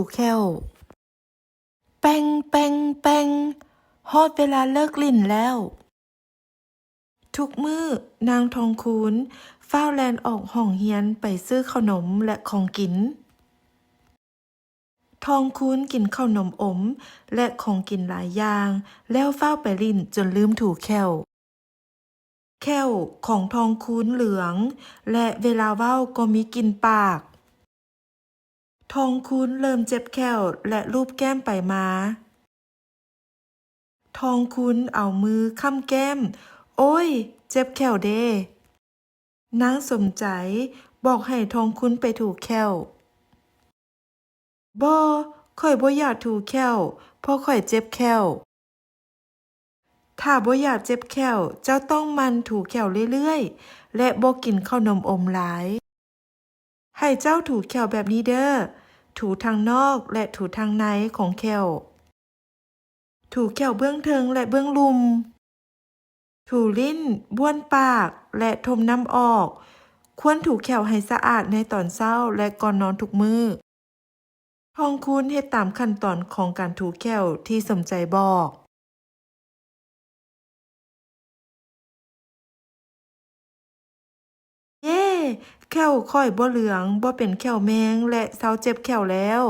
ถูแค้วแป้งแป้งแป้งฮอดเวลาเลิกลิ้นแล้ว ทุกมื้อนางทองคูนฟ้าวแลนออกห้องเฮียนไปซื้อขนมและของกิน ทองคูนกินข้าวนมอมและของกินหลายอย่างแล้วฟ้าวไปลิ้นจนลืมถูแค้วแค้วของทองคูนเหลืองและเวลาเว้าก็มีกลิ่นปาก ทองคูนเริ่มเจ็บแค้วและลูบแก้มไปมา ทองคูนเอามือค้ำแก้มโอ้ยเจ็บแค้วเด้นางสมใจบอกให้ทองคูนไปถูแค้วบ่ข้อยบ่อยากถูแค้วเพราะข้อยเจ็บแค้วถ้าบ่อยากเจ็บแค้วเจ้าต้องหมั่นถูแค้วเรื่อยๆและบ่กินข้าวนมอมหลายให้เจ้าถูแค้วแบบนี้เด้อถูทางนอกและถูทางในของแค้วถูแค้วเบื้องเทิงและเบื้องลุมถูลิ้นบ้วนปากและทมน้ำออกควรถูแค้วให้สะอาดในตอนเช้าและก่อนนอนทุกมื้อทองคูนเฮ็ดตามขั้นตอนของการถูแค้วที่สมใจบอกเย้แค้วข้อยบ่เหลืองบ่เป็นแค้วแมงและเซาเจ็บแค้วแล้ว